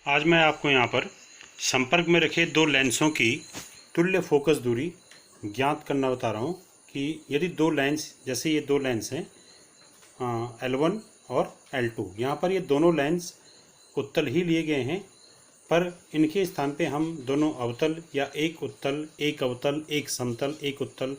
आज मैं आपको यहाँ पर संपर्क में रखे दो लेंसों की तुल्य फोकस दूरी ज्ञात करना बता रहा हूँ कि यदि दो लेंस, जैसे ये दो लेंस हैं L1 और L2, यहाँ पर ये दोनों लेंस उत्तल ही लिए गए हैं, पर इनके स्थान पे हम दोनों अवतल या एक उत्तल, एक अवतल, एक समतल, एक उत्तल,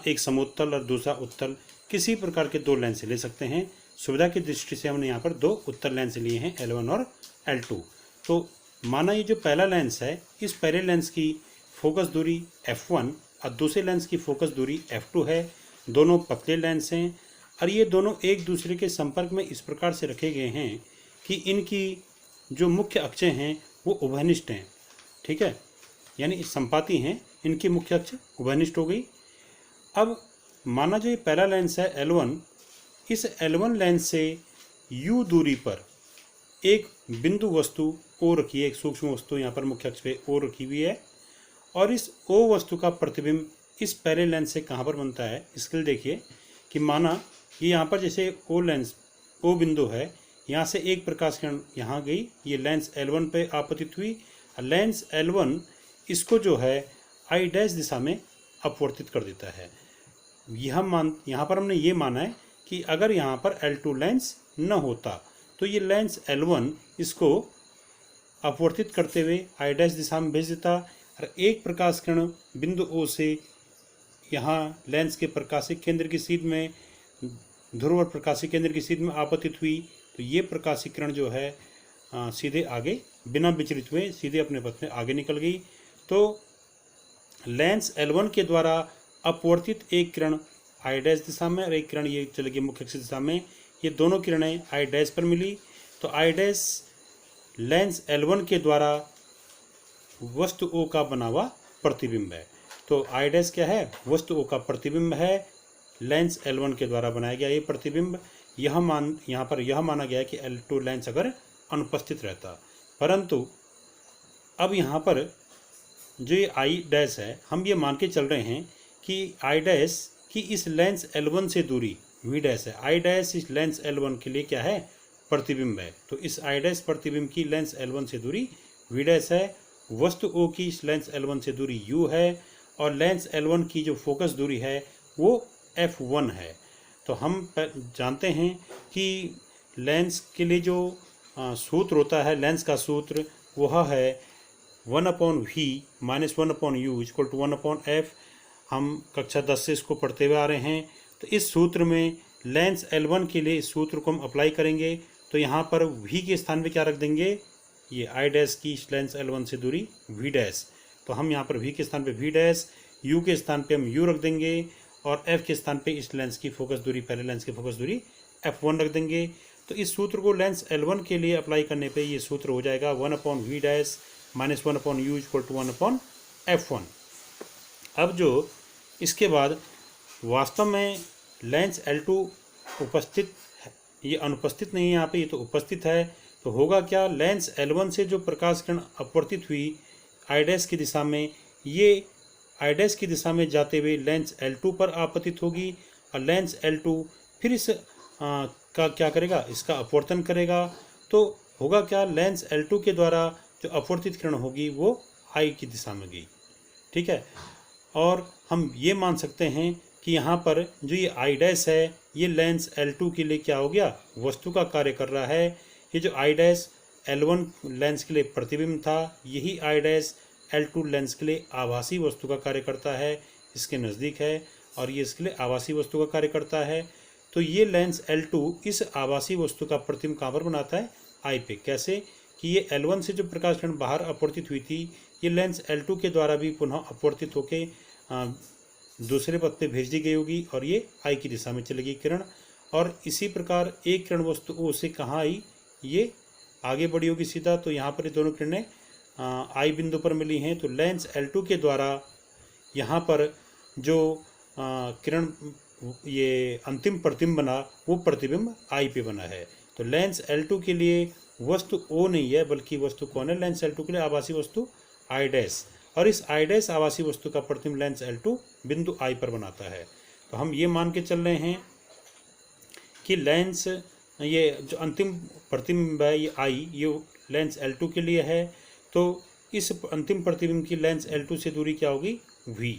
एक समोत्तल और दूसरा उत्तल, किसी प्रकार के दो लेंस ले सकते हैं। सुविधा की दृष्टि से हमने यहाँ पर दो उत्तल लेंस लिए हैं L1 और L2। तो माना ये जो पहला लेंस है, इस पहले लेंस की फोकस दूरी f1 और दूसरे लेंस की फोकस दूरी f2 है। दोनों पतले लेंस हैं और ये दोनों एक दूसरे के संपर्क में इस प्रकार से रखे गए हैं कि इनकी जो मुख्य अक्षें हैं वो उभयनिष्ठ हैं। ठीक है, यानी संपाती हैं, इनकी मुख्य अक्ष उभयनिष्ठ हो गई। अब माना जो ये पहला लेंस है L1, इस L1 लेंस से u दूरी पर एक बिंदु वस्तु O रखी है, एक सूक्ष्म वस्तु यहाँ पर मुख्य अक्ष पे O रखी हुई है, और इस O वस्तु का प्रतिबिंब इस पहले लेंस से कहाँ पर बनता है। इसके लिए देखिए कि माना ये यहाँ पर जैसे O लेंस, O बिंदु है, यहाँ से एक प्रकाश किरण यहाँ गई, ये लेंस L1 पे आपतित हुई। लेंस L1 इसको जो है I डैश दिशा में अपवर्तित कर देता है। यहाँ पर हमने ये माना है कि अगर यहाँ पर L2 लेंस न होता तो ये लेंस L1 इसको अपवर्तित करते हुए I डैश दिशा में भेज देता, और एक प्रकाश किरण बिंदु O से यहाँ लेंस के प्रकाशिक केंद्र की सीध में, ध्रुव और प्रकाशिक केंद्र की सीध में आपतित हुई। तो ये प्रकाशिक किरण जो है सीधे आगे बिना विचलित हुए सीधे अपने पथ में आगे निकल गई। तो लेंस L1 के द्वारा अपवर्तित एक किरण I डैश दिशा में और एक किरण ये चली गई मुख्य अक्ष दिशा में, ये दोनों किरणें I डैश पर मिली। तो I डैश लेंस L1 के द्वारा वस्तु O का बना हुआ प्रतिबिंब है। तो I डैश क्या है, वस्तु O का प्रतिबिंब है, लेंस L1 के द्वारा बनाया गया ये प्रतिबिंब। यहाँ पर यह माना गया है कि L2 लेंस अगर अनुपस्थित रहता, परंतु अब यहाँ पर जो ये I डैश है, हम ये मान के चल रहे हैं कि I डैश की इस लेंस L1 से दूरी V डैश है। I डैश इस लेंस L1 के लिए क्या है, प्रतिबिंब है। तो इस I डैश प्रतिबिंब की लेंस L1 से दूरी V डैश है, वस्तु O की इस लेंस L1 से दूरी U है, और लेंस L1 की जो फोकस दूरी है वो f1 है। तो हम जानते हैं कि लेंस के लिए जो सूत्र होता है, लेंस का सूत्र वह है 1/v minus 1/u equal to 1/f। हम कक्षा 10 से इसको पढ़ते हुए आ रहे हैं। तो इस सूत्र में लेंस L1 के लिए इस सूत्र को हम अप्लाई करेंगे। तो यहाँ पर v के स्थान पे क्या रख देंगे, ये I डैश की लेंस L1 से दूरी v डैश। तो हम यहाँ पर v के स्थान पे v डैश, u के स्थान पे हम u रख देंगे, और f के स्थान पे इस लेंस की फोकस दूरी, पहले लेंस की फोकस दूरी f1 रख देंगे। तो इस सूत्र को लेंस L1 के लिए अप्लाई करने पे ये सूत्र हो जाएगा 1/v dash minus 1/u equal to 1/f1। अब जो इसके बाद वास्तव में लेंस L2 उपस्थित है, ये अनुपस्थित नहीं है यहाँ पे, ये तो उपस्थित है। तो होगा क्या, लेंस L1 से जो प्रकाश किरण अपवर्तित हुई I डैश की दिशा में, ये I डैश की दिशा में जाते हुए लेंस L2 पर आपतित होगी, और लेंस L2 फिर इस का क्या करेगा, इसका अपवर्तन करेगा। तो होगा क्या, लेंस L2 के द्वारा जो अपवर्तित किरण होगी वो I की दिशा में गई। ठीक है, और हम ये मान सकते हैं कि यहाँ पर जो ये I डैश है, ये लेंस L2 के लिए क्या हो गया, वस्तु का कार्य कर रहा है। ये जो I डैश L1 लेंस के लिए प्रतिबिंब था, यही I डैश L2 लेंस के लिए आभासी वस्तु का कार्य करता है, इसके नज़दीक है, और ये इसके लिए आभासी वस्तु का कार्य करता है। तो ये लेंस L2 इस आभासी वस्तु का प्रतिबिंब कहाँ पर बनाता है, I पे। कैसे कि ये L1 से जो प्रकाश किरण बाहर अपवर्तित हुई थी, ये लेंस L2 के द्वारा भी पुनः अपवर्तित होके दूसरे पथ पे भेज दी गई होगी, और ये I की दिशा में चलेगी किरण। और इसी प्रकार एक किरण वस्तु O से कहाँ आई, ये आगे बढ़ी होगी सीधा। तो यहाँ पर ये दोनों किरणें I बिंदु पर मिली हैं। तो लेंस L2 के द्वारा यहाँ पर जो किरण ये अंतिम प्रतिबिंब बना, वो प्रतिबिंब I पे बना है। तो लेंस L2 के लिए वस्तु O नहीं है, बल्कि वस्तु कौन है, लेंस L2 के लिए आभासी वस्तु I डैश, और इस I डैश आभासी वस्तु का प्रतिबिंब लेंस L2 बिंदु I पर बनाता है। तो हम ये मान के चल रहे हैं कि लेंस ये जो अंतिम प्रतिबिंब है ये आई, ये लेंस L2 के लिए है, तो इस अंतिम प्रतिबिंब की लेंस L2 से दूरी क्या होगी, v।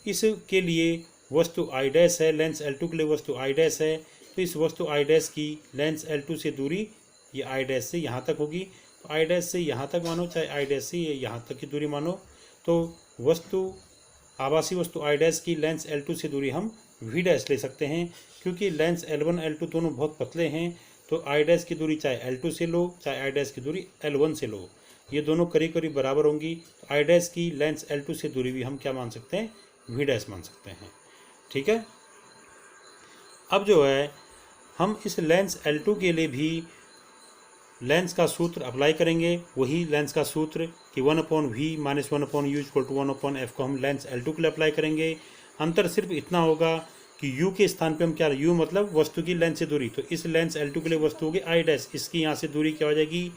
इसके लिए वस्तु I डैश है, लेंस L2 के लिए वस्तु I डैश है, तो इस वस्तु I डैश की लेंस L2 से दूरी ये I डैश से यहाँ तक होगी। तो I डैश से यहाँ तक मानो, चाहे I डैश से ये यहाँ तक की दूरी मानो, तो आभासी वस्तु I डैश की लेंस L2 से दूरी हम v डैश ले सकते हैं। क्योंकि लेंस L1 L2 दोनों बहुत पतले हैं, तो I डैश की दूरी चाहे L2 से लो, चाहे I डैश की दूरी L1 से लो, ये दोनों करीब करीब बराबर होंगी। तो I डैश की लेंस L2 से दूरी भी हम क्या मान सकते हैं, v डैश मान सकते हैं। ठीक है। अब जो है हम इस लेंस L2 के लिए भी लेंस का सूत्र अप्लाई करेंगे, वही लेंस का सूत्र कि 1/v minus 1/u equal to 1/f को हम लेंस L2 के लिए अप्लाई करेंगे। अंतर सिर्फ इतना होगा कि u के स्थान पे हम क्या, u मतलब वस्तु की लेंस से दूरी, तो इस लेंस L2 के लिए वस्तु होगी I डैश, इसकी यहाँ से दूरी क्या हो जाएगी,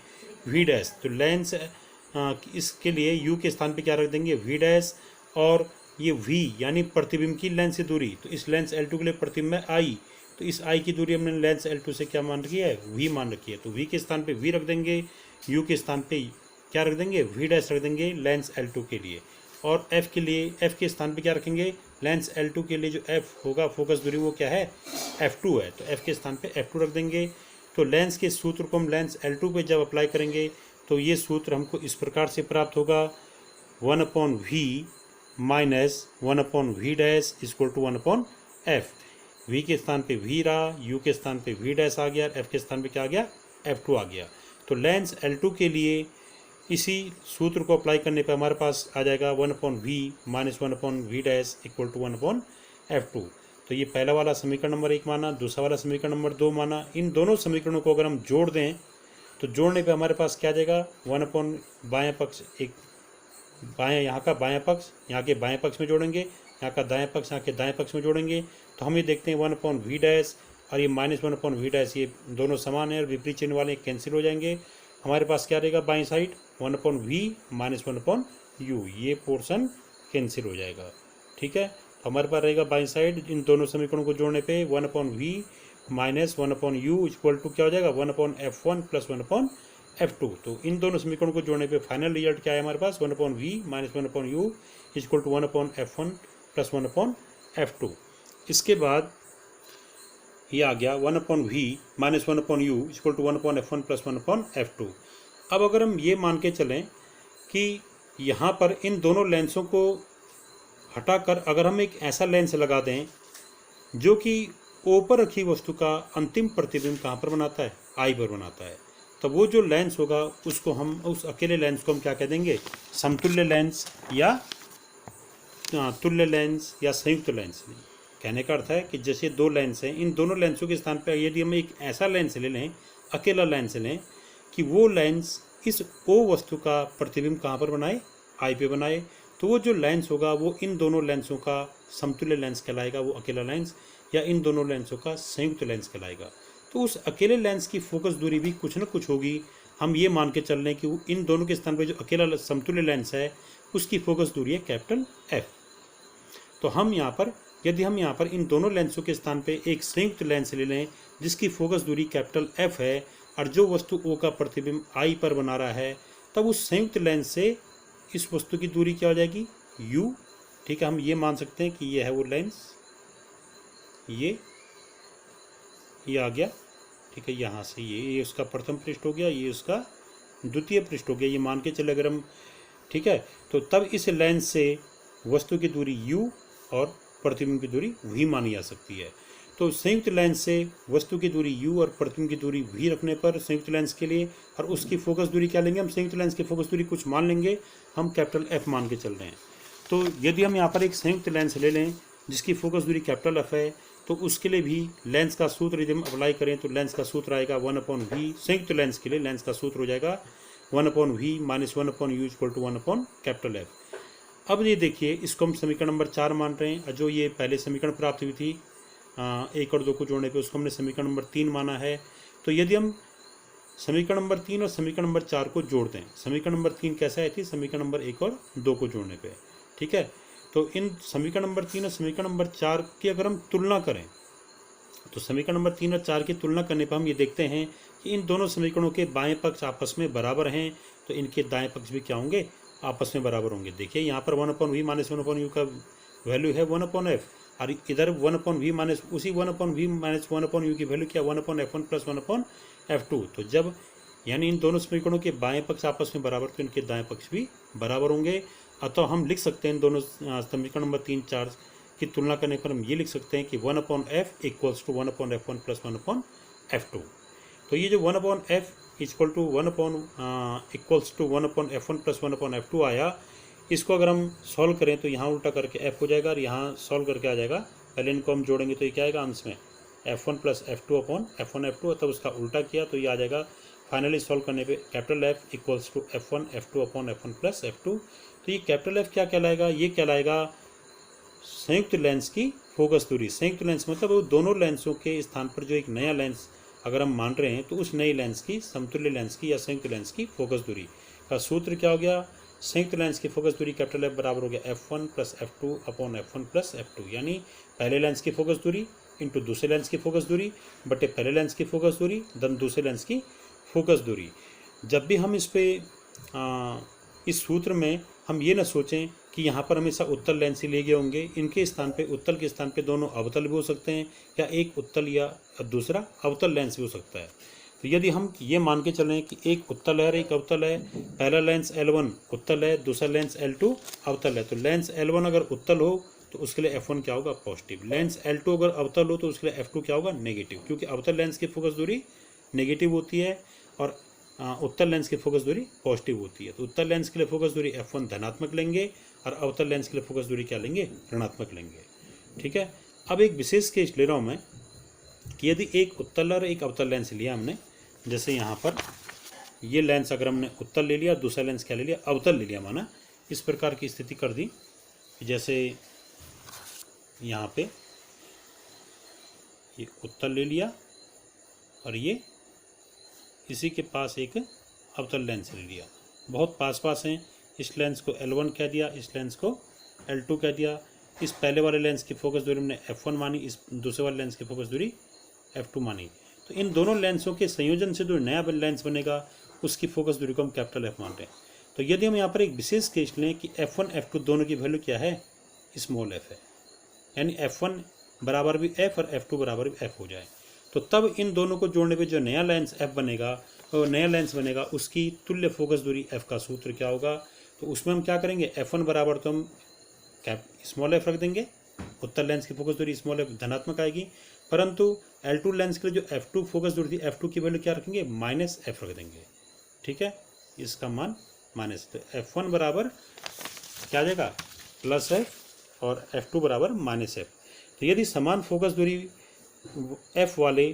v डैश। तो लेंस इसके लिए u के स्थान पे क्या रख देंगे, v डैश, और ये v यानी प्रतिबिंब की लेंस से दूरी, तो इस लेंस L2 के लिए प्रतिबिंब है I, तो इस I की दूरी हमने लेंस L2 से क्या मान रखी है, v मान रखी है। तो v के स्थान पे v रख देंगे, u के स्थान पे क्या रख देंगे, v डैश रख देंगे लेंस L2 के लिए। और f के लिए, f के स्थान पे क्या रखेंगे, लेंस L2 के लिए जो f होगा फोकस दूरी वो क्या है, f2 है, तो f के स्थान पे f2 रख देंगे। तो लेंस के सूत्र को हम लेंस L2 पे जब अप्लाई करेंगे तो ये सूत्र हमको इस प्रकार से प्राप्त होगा, 1/v minus 1/v dash equal to 1/f। v के स्थान पे v रहा, u के स्थान पे v डैश आ गया, f के स्थान पे क्या आ गया, f2 आ गया। तो लेंस L2 के लिए इसी सूत्र को अप्लाई करने पे हमारे पास आ जाएगा 1/v minus 1/v dash equal to 1/f2। तो ये पहला वाला समीकरण नंबर 1 माना, दूसरा वाला समीकरण नंबर 2 माना। इन दोनों समीकरणों को अगर हम जोड़ दें तो जोड़ने पे हमारे पास क्या आ जाएगा, 1/ बायां पक्ष, एक बायां यहाँ का बायां पक्ष यहाँ के बाएं पक्ष में जोड़ेंगे, यहाँ का दाएं पक्ष यहाँ के दाएं पक्ष में जोड़ेंगे, तो हम ये देखते हैं 1/v डैश और ये माइनस 1/v डैश, ये दोनों समान है और विपरीत चिन्ह वाले कैंसिल हो जाएंगे। हमारे पास क्या रहेगा बाईं साइड, 1/v माइनस 1/u, ये पोर्शन कैंसिल हो जाएगा। ठीक है, तो हमारे पास रहेगा बाईं साइड इन दोनों समीकरणों को जोड़ने पे 1/v minus 1/u equal to क्या हो जाएगा, 1/f1 प्लस 1/f2। तो इन दोनों समीकरणों को जोड़ने पे फाइनल रिजल्ट क्या है हमारे पास, 1/v minus 1/u equal to 1/f1 plus 1/f2। इसके बाद ये आ गया 1/v minus 1/u equal to 1/f1 plus 1/f2। अब अगर हम ये मान के चलें कि यहाँ पर इन दोनों लेंसों को हटाकर अगर हम एक ऐसा लेंस लगा दें जो कि ऊपर रखी वस्तु का अंतिम प्रतिबिंब कहाँ पर बनाता है, I पर बनाता है, तो वो जो लेंस होगा उसको हम, उस अकेले लेंस को हम क्या कह देंगे, समतुल्य लेंस या तुल्य लेंस या संयुक्त लेंस। कहने का अर्थ है कि जैसे दो लेंस हैं, इन दोनों लेंसों के स्थान पर यदि हम एक ऐसा लेंस ले लें, अकेला लेंस लें कि वो लेंस इस O वस्तु का प्रतिबिंब कहाँ पर बनाए, I पे बनाए, तो वो जो लेंस होगा वो इन दोनों लेंसों का समतुल्य लेंस कहलाएगा, वो अकेला लेंस, या इन दोनों लेंसों का संयुक्त लेंस कहलाएगा। तो उस अकेले लेंस की फोकस दूरी भी कुछ न कुछ होगी। हम ये मान के चल रहे हैं कि वो इन दोनों के स्थान पर जो अकेला समतुल्य लेंस है उसकी फोकस दूरी है कैपिटल F। तो हम यहाँ पर, यदि हम यहाँ पर इन दोनों लेंसों के स्थान पे एक संयुक्त लेंस ले लें जिसकी फोकस दूरी कैपिटल F है और जो वस्तु O का प्रतिबिंब I पर बना रहा है, तब उस संयुक्त लेंस से इस वस्तु की दूरी क्या हो जाएगी, U। ठीक है, हम ये मान सकते हैं कि ये है वो लेंस, ये आ गया। ठीक है, यहाँ से ये उसका प्रथम पृष्ठ हो गया, ये उसका द्वितीय पृष्ठ हो गया, ये मान के चले अगर हम। ठीक है, तो तब इस लेंस से वस्तु की दूरी U और प्रतिबिंब की दूरी V मानी जा सकती है। तो संयुक्त लेंस से वस्तु की दूरी U और प्रतिबिंब की दूरी V रखने पर संयुक्त लेंस के लिए, और उसकी फोकस दूरी क्या लेंगे हम, संयुक्त लेंस की फोकस दूरी कुछ मान लेंगे, हम कैपिटल F मान के चल रहे हैं। तो यदि हम यहाँ पर एक संयुक्त लेंस ले लें जिसकी फोकस दूरी कैपिटल F है, तो उसके लिए भी लेंस का सूत्र यदि हम अप्लाई करें तो लेंस का सूत्र आएगा 1/v। संयुक्त लेंस के लिए लेंस का सूत्र हो जाएगा 1/v minus 1/u equal to 1/F। अब ये देखिए, इसको हम समीकरण नंबर 4 मान रहे हैं, जो ये पहले समीकरण प्राप्त हुई थी 1 और 2 को जोड़ने पे, उसको हमने समीकरण नंबर 3 माना है। तो यदि हम समीकरण नंबर 3 और समीकरण नंबर 4 को जोड़ दें, समीकरण नंबर 3 कैसा है थी, समीकरण नंबर 1 और 2 को जोड़ने पे। ठीक है, तो इन समीकरण नंबर 3 और समीकरण नंबर 4 की अगर हम तुलना करें, तो समीकरण नंबर 3 और 4 की तुलना करने पर हम ये देखते हैं कि इन दोनों समीकरणों के बाएं पक्ष आपस में बराबर हैं, तो इनके दाएं पक्ष भी क्या होंगे, आपस में बराबर होंगे। देखिए यहाँ पर 1/v माइनस 1/u का वैल्यू है 1/f, और इधर 1/v माइनस उसी 1/v माइनस 1/u की वैल्यू क्या 1/f1 प्लस 1/f2। तो जब यानी इन दोनों समीकरणों के बाएं पक्ष आपस में बराबर, तो इनके दाएं पक्ष भी बराबर होंगे। अतः हम लिख सकते हैं इन दोनों समीकरण नंबर 3, 4 की तुलना करने पर हम ये लिख सकते हैं कि 1/f equals to 1/f1 plus 1/f2। तो ये जो 1/f equal to 1 equals to 1/f1 plus 1/f2 आया, इसको अगर हम सॉल्व करें तो यहाँ उल्टा करके f हो जाएगा और यहाँ सॉल्व करके आ जाएगा। पहले इनको हम जोड़ेंगे तो ये क्या आएगा अंश में f1 plus f2 upon f1 f2, तब उसका उल्टा किया तो ये आ जाएगा फाइनली सॉल्व करने पे capital F equals to f1 f2 upon f1 plus f2। तो ये कैपिटल F क्या कहलाएगा, ये कहलाएगा संयुक्त लेंस की फोकस दूरी। संयुक्त लेंस मतलब वो दोनों लेंसों के स्थान पर जो एक नया लेंस अगर हम मान रहे हैं, तो उस नई लेंस की, समतुल्य लेंस की या संयुक्त लेंस की फोकस दूरी का सूत्र क्या हो गया, संयुक्त लेंस की फोकस दूरी कैपिटल F बराबर हो गया f1 plus f2 upon f1 plus f2। यानी पहले लेंस की फोकस दूरी इंटू दूसरे लेंस की फोकस दूरी बटे पहले लेंस की फोकस दूरी धन दूसरे लेंस की फोकस दूरी। जब भी हम इस सूत्र में हम ये ना सोचें कि यहाँ पर हमेशा उत्तल लेंस ही ले गए होंगे, इनके स्थान पे, उत्तल के स्थान पे दोनों अवतल भी हो सकते हैं, या एक उत्तल या दूसरा अवतल लेंस भी हो सकता है। तो यदि हम ये मान के चलें कि एक उत्तल है और एक अवतल है, पहला लेंस L1 उत्तल है, दूसरा लेंस L2 अवतल है, तो लेंस L1 अगर उत्तल हो तो उसके लिए f1 क्या होगा, पॉजिटिव। लेंस L2 अगर अवतल हो तो उसके लिए f2 क्या होगा, नेगेटिव, क्योंकि अवतल लेंस की फोकस दूरी नेगेटिव होती है और उत्तल लेंस की फोकस दूरी पॉजिटिव होती है। तो उत्तल लेंस के लिए फोकस दूरी f1 धनात्मक लेंगे और अवतल लेंस के लिए फोकस दूरी क्या लेंगे, ऋणात्मक लेंगे। ठीक है। अब एक विशेष केस ले रहा हूँ मैं कि यदि एक उत्तल और एक अवतल लेंस लिया हमने, जैसे यहाँ पर ये लेंस अगर हमने उत्तल ले लिया, दूसरा लेंस क्या ले लिया, अवतल ले लिया, माना इस प्रकार की स्थिति कर दी, जैसे यहाँ पे ये उत्तल ले लिया और ये इसी के पास एक अवतल लेंस ले लिया, बहुत पास पास हैं। इस लेंस को L1 कह दिया, इस लेंस को L2 कह दिया। इस पहले वाले लेंस की फोकस दूरी हमने f1 मानी, इस दूसरे वाले लेंस की फोकस दूरी f2 मानी। तो इन दोनों लेंसों के संयोजन से जो नया लेंस बनेगा उसकी फोकस दूरी को हम कैपिटल F मान रहे हैं। तो यदि हम यहाँ पर एक विशेष केस लें कि f1 f2 दोनों की वैल्यू क्या है, स्मॉल f है, यानी f1 बराबर भी f और f2 बराबर भी f हो जाए, तो तब इन दोनों को जोड़ने पे जो नया लेंस f बनेगा, और नया लेंस बनेगा उसकी तुल्य फोकस दूरी f का सूत्र क्या होगा। तो उसमें हम क्या करेंगे, f1 बराबर तो हम स्मॉल f रख देंगे, उत्तल लेंस की फोकस दूरी स्मॉल f धनात्मक आएगी, परंतु L2 लेंस के लिए जो f2 फोकस दूरी थी, f2 की वैल्यू क्या रखेंगे, माइनस f रख देंगे। ठीक है, इसका मान माइनस, तो f1 बराबर क्या आ जाएगा, प्लस f और f2 बराबर माइनस f। तो यदि समान फोकस दूरी f वाले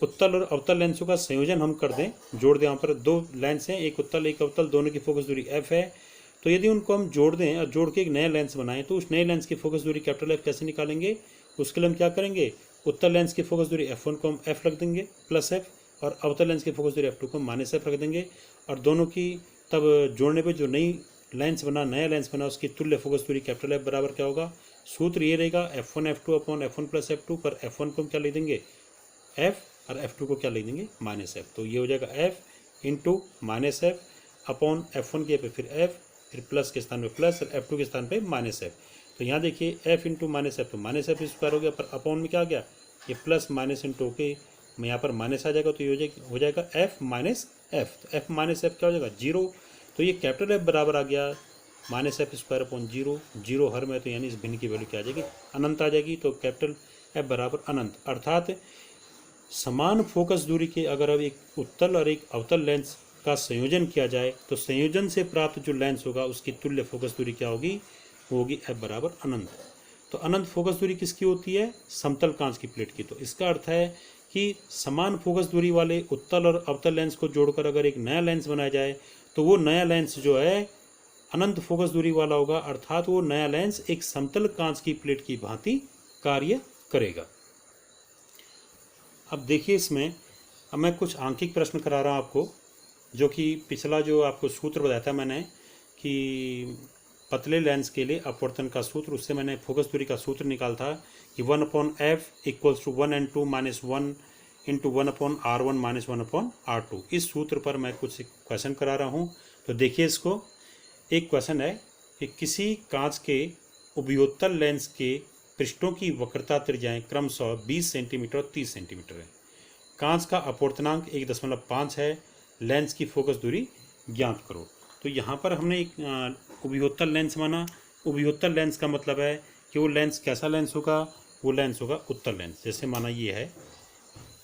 उत्तल और अवतल लेंसों का संयोजन हम कर दें, जोड़ दें, यहाँ पर दो लेंस हैं, एक उत्तल एक अवतल, दोनों की फोकस दूरी f है, तो यदि उनको हम जोड़ दें और जोड़ के एक नया लेंस बनाएं, तो उस नए लेंस की फोकस दूरी कैपिटल F कैसे निकालेंगे, उसके लिए हम क्या करेंगे, उत्तल लेंस की फोकस दूरी f1 को हम f रख देंगे प्लस f, और अवतल लेंस की फोकस दूरी f2 को माइनस f रख देंगे, और दोनों की तब जोड़ने पर जो नई लेंस बना, नया लेंस बना, उसकी तुल्य फोकस दूरी कैपिटल F बराबर क्या होगा, सूत्र ये रहेगा f1 f2 upon f1 plus f2, पर f1 को हम क्या लिख देंगे f और f2 को क्या लिख देंगे माइनस f। तो ये हो जाएगा f into minus f upon f1 के पे फिर f, फिर प्लस के स्थान पे प्लस और f2 के स्थान पे माइनस f। तो यहाँ देखिए f इंटू माइनस f, तो माइनस f स्क्वायर हो गया, पर अपॉन में क्या आ गया, ये प्लस माइनस इंटू के में यहाँ पर माइनस आ जाएगा, तो ये हो जाएगा f माइनस f। तो f माइनस f क्या हो जाएगा, जीरो। तो ये कैपिटल F बराबर आ गया minus f square upon zero, zero हर में, तो यानी इस भिन्न की वैल्यू क्या आ जाएगी, अनंत आ जाएगी। तो कैपिटल F बराबर अनंत, अर्थात समान फोकस दूरी के अगर अब एक उत्तल और एक अवतल लेंस का संयोजन किया जाए, तो संयोजन से प्राप्त जो लेंस होगा उसकी तुल्य फोकस दूरी क्या होगी, वो होगी f बराबर अनंत। तो अनंत फोकस दूरी किसकी होती है, समतल कांच की प्लेट की। तो इसका अर्थ है कि समान फोकस दूरी वाले उत्तल और अवतल लेंस को जोड़कर अगर एक नया लेंस बनाया जाए, तो वो नया लेंस जो है अनंत फोकस दूरी वाला होगा, अर्थात वो नया लेंस एक समतल कांच की प्लेट की भांति कार्य करेगा। अब देखिए इसमें अब मैं कुछ आंकिक प्रश्न करा रहा हूँ आपको, जो कि पिछला जो आपको सूत्र बताया था मैंने कि पतले लेंस के लिए अपवर्तन का सूत्र, उससे मैंने फोकस दूरी का सूत्र निकाला था कि 1/f equals to 1 n2 - 1 into 1/R1 minus 1/R2। इस सूत्र पर मैं कुछ क्वेश्चन करा रहा हूँ। तो देखिए इसको, एक क्वेश्चन है कि किसी कांच के उभयोत्तल लेंस के पृष्ठों की वक्रता त्रिज्याएं क्रमशः 20 सेंटीमीटर और 30 सेंटीमीटर है। कांच का अपवर्तनांक 1.5 है। लेंस की फोकस दूरी ज्ञात करो। तो यहाँ पर हमने एक उभयोत्तल लेंस माना। उभयोत्तल लेंस का मतलब है कि वो लेंस कैसा लेंस होगा, वो लेंस होगा उत्तल लेंस। जैसे माना ये है,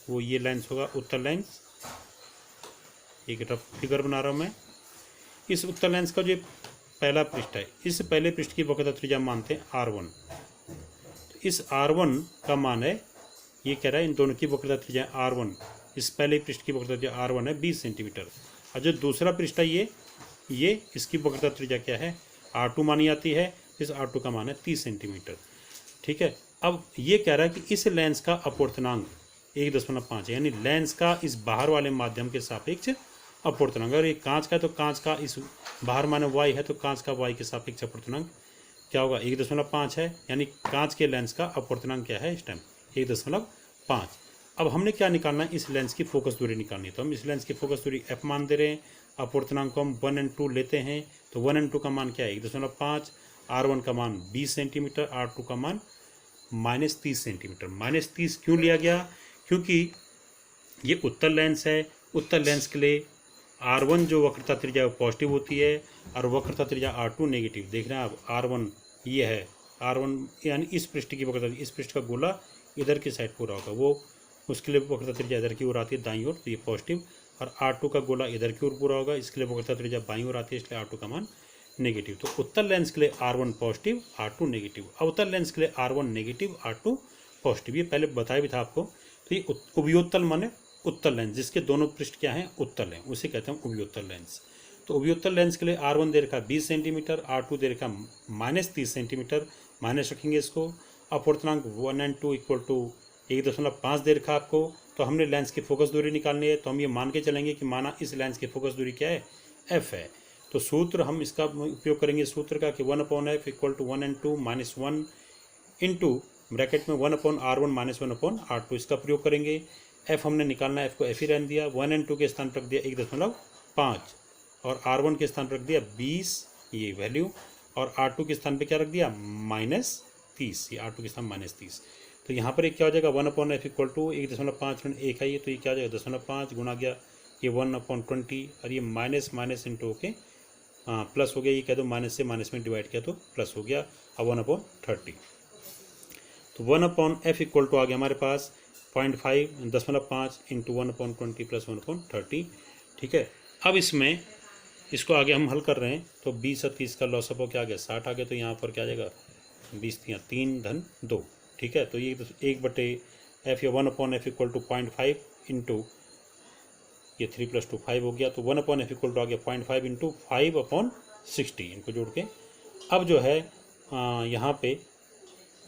वो ये लेंस होगा उत्तल लेंस। एक फिगर बना रहा हूँ मैं। इस उत्तल लेंस का जो पहला पृष्ठ है, इस पहले पृष्ठ की वक्रता त्रिज्या मानते हैं R1। तो इस R1 का मान है, ये कह रहा है इन दोनों की वक्रता त्रिज्या R1, इस पहले पृष्ठ की वक्रता त्रिज्या R1 है 20 सेंटीमीटर। और जो दूसरा पृष्ठ है ये इसकी वक्रता त्रिज्या क्या है, R2 मानी जाती है। इस R2 का मान है 30 सेंटीमीटर। ठीक है। अब ये कह रहा है कि इस लेंस का अपवर्तनांक 1.5 है, यानी लेंस का इस बाहर वाले माध्यम के सापेक्ष अपवर्तनांक। अगर ये कांच का है तो कांच का इस बाहर माने y है, तो कांच का y के सापेक्ष अपवर्तनांक क्या होगा, 1.5 है। यानी कांच के लेंस का अपवर्तनांक क्या है इस टाइम, 1.5। अब हमने क्या निकालना है, इस लेंस की फोकस दूरी निकालनी है। तो हम इस लेंस की फोकस दूरी f मान दे रहे हैं। अपवर्तनांक को हम 1 और 2 लेते हैं। तो 1 और 2 का मान क्या है, 1.5। R1 का मान 20 सेंटीमीटर, R2 का मान -30 सेंटीमीटर। -30 क्यों लिया गया, क्योंकि ये उत्तल लेंस है। उत्तल लेंस के लिए R1 जो वक्रता त्रिज्या है वो पॉजिटिव होती है, और वक्रता त्रिज्या R2 नेगेटिव। देख रहे हैं आप, R1 ये है, R1 यानी इस पृष्ठ की वक्रता, इस पृष्ठ का गोला इधर की साइड पूरा होगा, वो उसके लिए वक्रता त्रिज्या इधर की ओर आती है दाईं ओर, तो ये पॉजिटिव। और R2 का गोला इधर की ओर पूरा होगा, इसके लिए वक्रता त्रिज्या बाईं ओर आती है, इसलिए R2 का मान नेगेटिव। तो उत्तल लेंस के लिए R1 पॉजिटिव, R2 नेगेटिव। अवतल लेंस के लिए R1 नेगेटिव, R2 पॉजिटिव। ये पहले बताया भी था आपको। तो ये उभयोत्तल माने उत्तल लेंस, जिसके दोनों पृष्ठ क्या हैं, उत्तल हैं, उसे कहते हैं उभयोत्तल लेंस। तो उभयोत्तल लेंस के लिए R1 दे रखा 20 सेंटीमीटर, R2 दे रखा -30 सेंटीमीटर। माइनस रखेंगे इसको। अपवर्तनांक 1 और 2 इक्वल टू 1.5 दे रखा आपको। तो हमने लेंस की फोकस दूरी निकालनी है, तो हम ये मान के चलेंगे कि माना इस लेंस की फोकस दूरी क्या है, f है। तो सूत्र हम इसका उपयोग करेंगे सूत्र का कि 1/f इक्वल टू 1 और 2 -1 इंटू ब्रैकेट में 1/R1 माइनस 1/R2, इसका प्रयोग करेंगे। f हमने निकालना है, f को f ही रहने दिया। 1 और 2 के स्थान पर रख दिया 1.5, और R1 के स्थान पर रख दिया 20 ये वैल्यू, और R2 के स्थान पे क्या रख दिया, -30। ये R2 के स्थान -30। तो यहाँ पर एक क्या हो जाएगा, 1/f इक्वल टू 1.5 1 है ये, तो ये क्या हो जाएगा 10.5 गुणा गया ये 1/20, और ये माइनस माइनस इंटू होके प्लस हो गया। ये कह दो माइनस से माइनस में डिवाइड किया तो प्लस हो गया, अब 1/30। तो 1/f इक्वल टू आ गया हमारे पास 0.5 10.5 इंटू 1/20 प्लस 1/30। ठीक है। अब इसमें इसको आगे हम हल कर रहे हैं, तो 20 और 30 का लॉस अप हो क्या आ गया, 60 आ गया। तो यहाँ पर क्या आ जाएगा, 20 3 धन 2। ठीक है। तो ये 1/f या 1/f इक्वल टू 0.5 इंटू ये 3 + 2 5 हो गया। तो 1/f इक्वल टू आ गया 0.5 इंटू 5/60, इनको जोड़ के। अब जो है यहाँ पे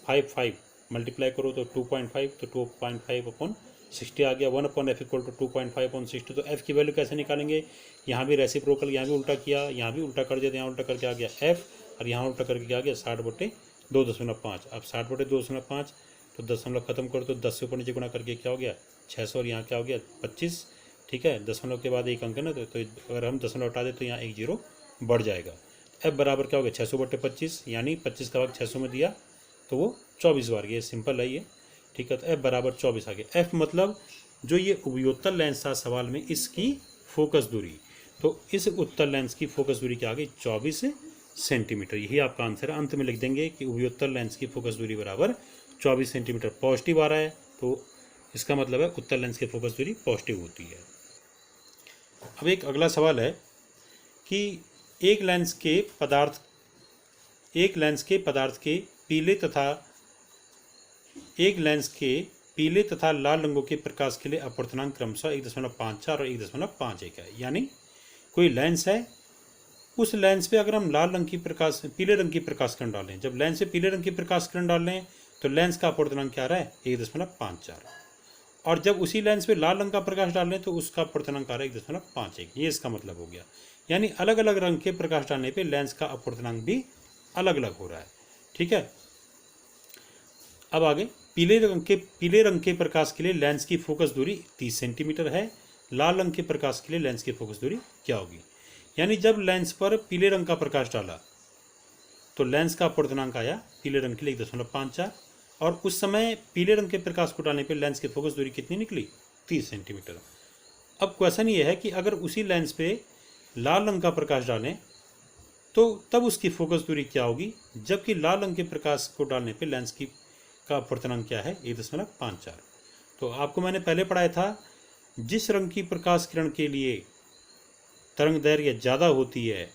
5 मल्टीप्लाई करो तो 2.5, तो 2.5/60 आ गया। 1/f equal to 2.5/60। तो f की वैल्यू कैसे निकालेंगे, यहाँ भी रेसिप्रोकल, यहाँ भी उल्टा किया, यहाँ भी उल्टा कर दिया, तो यहाँ उल्टा करके आ गया f, और यहाँ उल्टा करके आ गया 60/2.5। अब 60/2.5, तो दशमलव खत्म करो तो 10 से ऊपर नीचे गुणा करके क्या हो गया 600, और यहाँ क्या हो गया 25। ठीक है। दशमलव के बाद एक अंक है ना, तो अगर हम दशमलव हटा दें तो यहाँ 1 0 बढ़ जाएगा। f बराबर क्या हो गया 600/25, यानी 25 का भाग 600 में दिया तो वो 24 बार। ये सिंपल है ये। ठीक है। तो f बराबर 24 आ गया। f मतलब जो ये उभयोत्तल लेंस था सवाल में, इसकी फोकस दूरी। तो इस उत्तल लेंस की फोकस दूरी क्या आ गई, 24 सेंटीमीटर। यही आपका आंसर है। अंत में लिख देंगे कि उभयोत्तल लेंस की फोकस दूरी बराबर 24 सेंटीमीटर। पॉजिटिव आ रहा है तो इसका मतलब है उत्तल लेंस की फोकस दूरी पॉजिटिव होती है। अब एक अगला सवाल है कि एक लेंस के पदार्थ के पीले तथा लाल रंगों के प्रकाश के लिए अपवर्तनांक क्रमशः 1.54 और 1.51 है। यानी कोई लेंस है, उस लेंस पे अगर हम पीले रंग की प्रकाश किरण डालें, जब लेंस पे पीले रंग की प्रकाश किरण डाल लें तो लेंस का अपवर्तनांक क्या आ रहा है 1.54, और जब उसी लेंस पे लाल रंग का प्रकाश डाल लें तो उसका अपवर्तनांक आ रहा है 1.51। ये इसका मतलब हो गया। यानी अलग अलग रंग के प्रकाश डालने पे लेंस का अपवर्तनांक भी अलग अलग हो रहा है। ठीक है। अब आगे पीले रंग के प्रकाश के लिए लेंस की फोकस दूरी 30 सेंटीमीटर है। लाल रंग के प्रकाश के लिए लेंस की फोकस दूरी क्या होगी? यानी जब लेंस पर पीले रंग का प्रकाश डाला तो लेंस का अपवर्तनांक आया पीले रंग के लिए 1.54 और उस समय पीले रंग के प्रकाश को डालने पर लेंस की फोकस दूरी कितनी निकली? 30 सेंटीमीटर। अब क्वेश्चन ये है कि अगर उसी लेंस पे लाल रंग का प्रकाश डालें तो तब उसकी फोकस दूरी क्या होगी, जबकि लाल रंग के प्रकाश को डालने पे लेंस की का अपवर्तनांक क्या है? 1.54। तो आपको मैंने पहले पढ़ाया था, जिस रंग की प्रकाश किरण के लिए तरंग दैर्घ्य ज़्यादा होती है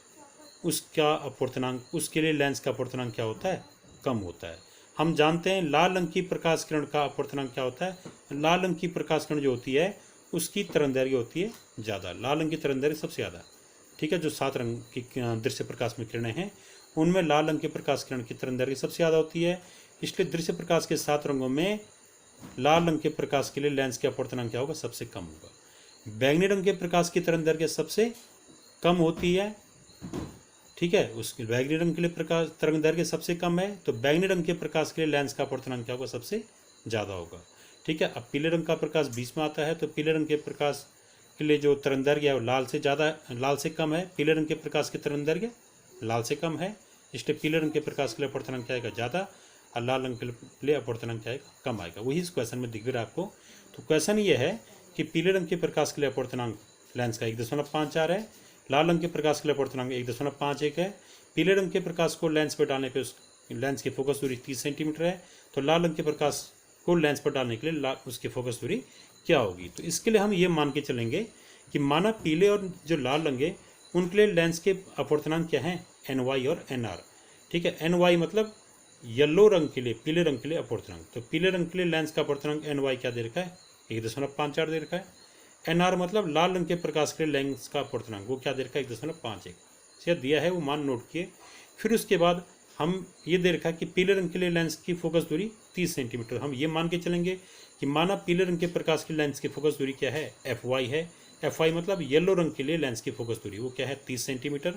उसका अपवर्तनांक, उसके लिए लेंस का अपवर्तनांक क्या होता है? कम होता है। हम जानते हैं लाल रंग की प्रकाश किरण का अपवर्तनांक क्या होता है? लाल रंग की प्रकाश किरण जो होती है उसकी तरंग दैर्घ्य होती है ज़्यादा, लाल रंग की तरंग दैर्घ्य सबसे ज़्यादा। ठीक है, जो 7 रंग की दृश्य प्रकाश में किरणें हैं उनमें लाल रंग की प्रकाश किरण की तरंग दैर्घ्य सबसे ज़्यादा होती है। इसलिए दृश्य प्रकाश के 7 रंगों में लाल रंग के प्रकाश के लिए लेंस के अपवर्तनांक क्या होगा? सबसे कम होगा। बैंगनी रंग के प्रकाश की तरंग दैर्घ्य सबसे कम होती है। ठीक है, उसके बैंगनी रंग के लिए प्रकाश तरंग दैर्घ्य सबसे कम है, तो बैंगनी रंग के प्रकाश के लिए लेंस का अपवर्तनांक क्या होगा? सबसे ज़्यादा होगा। ठीक है, अब पीले रंग का प्रकाश बीच में आता है, तो पीले रंग के प्रकाश के लिए जो तरंग दैर्घ्य है वो लाल से कम है। पीले रंग के प्रकाश की तरंग दैर्घ्य लाल से कम है, इसलिए पीले रंग के प्रकाश के लिए अपवर्तनांक क्या आएगा? ज़्यादा, और लाल रंग के लिए अपवर्तनांक क्या आएगा? कम आएगा। वही इस क्वेश्चन में दिख रहा है आपको। तो क्वेश्चन ये है कि पीले रंग के प्रकाश के लिए अपवर्तनांक लेंस का 1.54 है, लाल रंग के प्रकाश के लिए अपवर्तनांक 1.51 है। पीले रंग के प्रकाश को लेंस पर डालने पर उस लेंस की फोकस दूरी 30 सेंटीमीटर है, तो लाल रंग के प्रकाश को लेंस पर डालने के लिए उसकी फोकस दूरी क्या होगी? तो इसके लिए हम ये मान के चलेंगे कि माना पीले और जो लाल रंग है उनके लिए लेंस के अपवर्तनांक क्या हैं? NY और NR। ठीक है, NY मतलब येलो रंग के लिए, पीले रंग के लिए अपवर्तनांक। तो पीले रंग के लिए लेंस का अपवर्तनांक NY क्या दे रखा है? 1.54 दे रखा है। NR मतलब लाल रंग के प्रकाश के लिए लेंस का अपवर्तनांक, वो क्या दे रखा है? 1.51 से दिया है, वो मान नोट किए। फिर उसके बाद हम ये दे रखा है कि पीले रंग के लिए लेंस की फोकस दूरी 30 सेंटीमीटर। हम ये मान के चलेंगे कि माना पीले रंग के प्रकाश की लेंस की फोकस दूरी क्या है? FY है। FY मतलब येलो रंग के लिए लेंस की फोकस दूरी, वो क्या है? 30 सेंटीमीटर,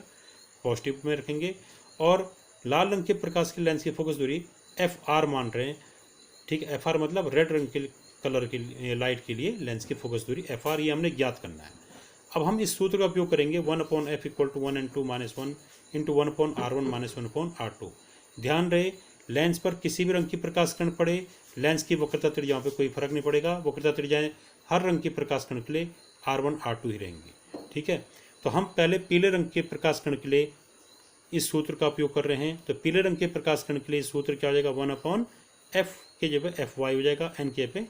पॉजिटिव में रखेंगे। और लाल रंग के प्रकाश की लेंस की फोकस दूरी FR मान रहे हैं। ठीक है, FR मतलब रेड रंग के कलर की लाइट के लिए लेंस की फोकस दूरी FR, ये हमने ज्ञात करना है। अब हम इस सूत्र का उपयोग करेंगे 1/f = 1 × 2 - 1 × 1/r1 - 1/r2। ध्यान रहे, लेंस पर किसी भी रंग की प्रकाश किरण पड़े, लेंस की वक्रता त्रिज्याओं पे कोई फर्क नहीं पड़ेगा। वक्रता त्रिज्याएं हर रंग की प्रकाश किरण के लिए R1 R2 ही रहेंगी। ठीक है, तो हम पहले पीले रंग के प्रकाश किरण के लिए इस सूत्र का उपयोग कर रहे हैं। तो पीले रंग के प्रकाश किरण के लिए सूत्र क्या हो जाएगा? 1/f के जगह FY हो जाएगा, n के पे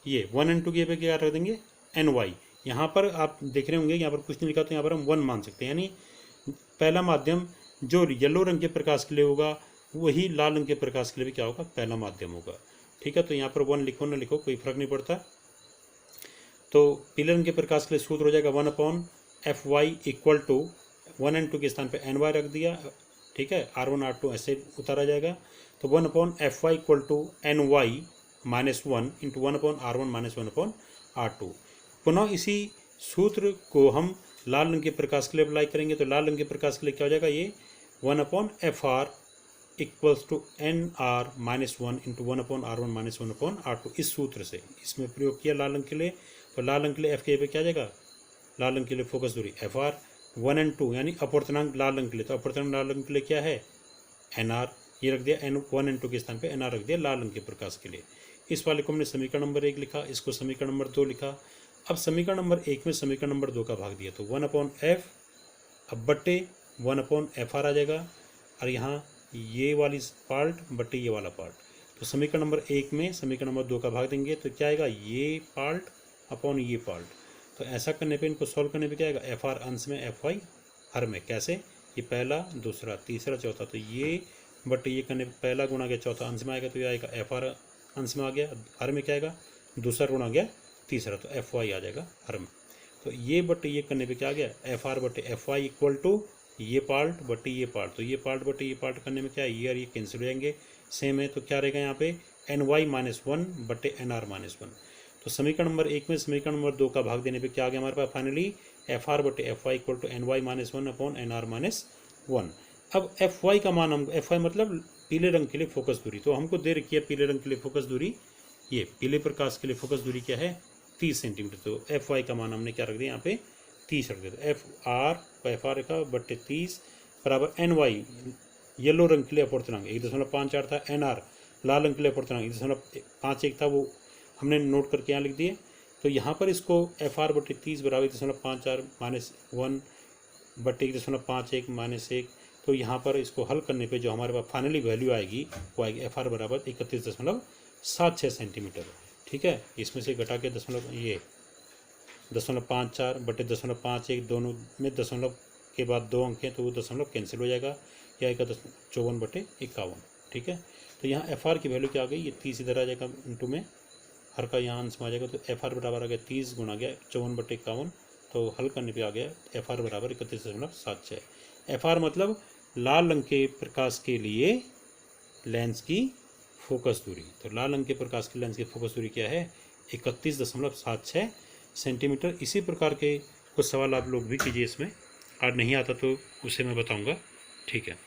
ये 1 × 2 के पे क्या रख देंगे? NY। यहाँ पर आप देख रहे होंगे यहाँ पर कुछ नहीं लिखा, तो यहाँ पर हम 1 मान सकते हैं। यानी पहला माध्यम जो येलो रंग के प्रकाश के लिए होगा वही लाल रंग के प्रकाश के लिए भी क्या होगा? पहला माध्यम होगा। ठीक है, तो यहाँ पर 1 लिखो ना लिखो कोई फर्क नहीं पड़ता। तो पीले रंग के प्रकाश के लिए सूत्र हो जाएगा 1/FY = 1 और 2 के स्थान पे NY रख दिया। ठीक है, R1 R2 ऐसे उतारा जाएगा। तो 1/FY = NY - 1 × 1/R1 - 1/R2। पुनः इसी सूत्र को हम लाल रंग के प्रकाश के लिए अप्लाई करेंगे। तो लाल रंग के प्रकाश के लिए क्या हो जाएगा? ये 1/FR = NR - 1 × 1/R1 - 1/R2। इस सूत्र से इसमें प्रयोग किया लाल रंग के लिए। तो लाल रंग के लिए F के पे क्या आ जाएगा? लाल रंग के लिए फोकस दूरी FR, 1 और 2 यानी अपवर्तनांक लाल रंग के लिए। तो अपवर्तनांक लाल रंग के लिए क्या है? NR। ये रख दिया, 1 और 2 के स्थान पे NR रख दिया लाल रंग के प्रकाश के लिए। इस वाले को हमने समीकरण नंबर 1 लिखा, इसको समीकरण नंबर 2 लिखा। अब समीकरण नंबर 1 में समीकरण नंबर 2 का भाग दिया, तो 1/f अब बट्टे 1/FR आ जाएगा, और यहाँ ये वाली पार्ट बट्टे ये वाला पार्ट। तो समीकरण नंबर 1 में समीकरण नंबर 2 का भाग देंगे तो क्या आएगा? ये पार्ट अपॉन ये पार्ट। तो ऐसा करने पे, इनको सॉल्व करने पे क्या आएगा? FR अंश में FY हर में। कैसे? ये पहला, दूसरा, तीसरा, चौथा। तो ये बट ये करने पे पहला गुणा गया चौथा अंश में आएगा, तो ये आएगा FR अंश में आ गया। हर में क्या आएगा? दूसरा गुणा गया तीसरा, तो FY आ जाएगा हर में। तो ये बटे ये करने पे क्या आ गया? FR बटे FY = ये पार्ट बटे ये पार्ट। तो ये पार्ट बटे ये पार्ट करने में क्या है? ये और ये कैंसिल हो जाएंगे, सेम है। तो क्या रहेगा यहाँ पे? NY - 1 बटे NR - 1। तो समीकरण नंबर 1 में समीकरण नंबर 2 का भाग देने पे क्या आ गया हमारे पास? फाइनली FR बटे FY = NY - 1 अपॉन NR - 1। अब FY का मान हम, FY मतलब पीले रंग के लिए फोकस दूरी, तो हमको दे रखी है पीले रंग के लिए फोकस दूरी, ये पीले प्रकाश के लिए फोकस दूरी क्या है 30 सेंटीमीटर। तो एफ वाई का मान हमने क्या रख दिया यहाँ पे 30 रख दिया। तो एफ आर का एफ आर रखा बट्टे 30 बराबर एन वाई येलो रंग के लिए अपूर्णांक 1.58 था, एन आर लाल रंग के लिए अपूर्णांक 1.51 था, वो हमने नोट करके यहाँ लिख दिए। तो यहाँ पर इसको एफ आर बट्टे 30 बराबर 1.54 माइनस 1 बट्टे 1.51 माइनस 1, तो यहाँ पर इसको हल करने पे जो हमारे पास फाइनली वैल्यू आएगी वो आएगी एफ आर बराबर 31.76 सेंटीमीटर। ठीक है, इसमें से घटा के 0.54 बटे 0.51 दोनों में दशमलव के बाद 2 अंक हैं तो वो दशमलव कैंसिल हो जाएगा, यह आएगा 54/51। ठीक है, तो यहाँ एफ आर की वैल्यू क्या आ गई, ये 30 इधर आ जाएगा इंटू में हर का यहाँ अंश में आ जाएगा, तो एफ आर बराबर आ गया 30 गुणा गया 54/51, तो हल करने पे आ गया एफ आर बराबर 31.76। एफ आर मतलब लाल रंग के प्रकाश के लिए लेंस की फोकस दूरी। तो लाल रंग के प्रकाश के लेंस की फोकस दूरी क्या है 31.76 सेंटीमीटर। इसी प्रकार के कुछ सवाल आप लोग भी कीजिए, इसमें आज नहीं आता तो उसे मैं बताऊंगा। ठीक है।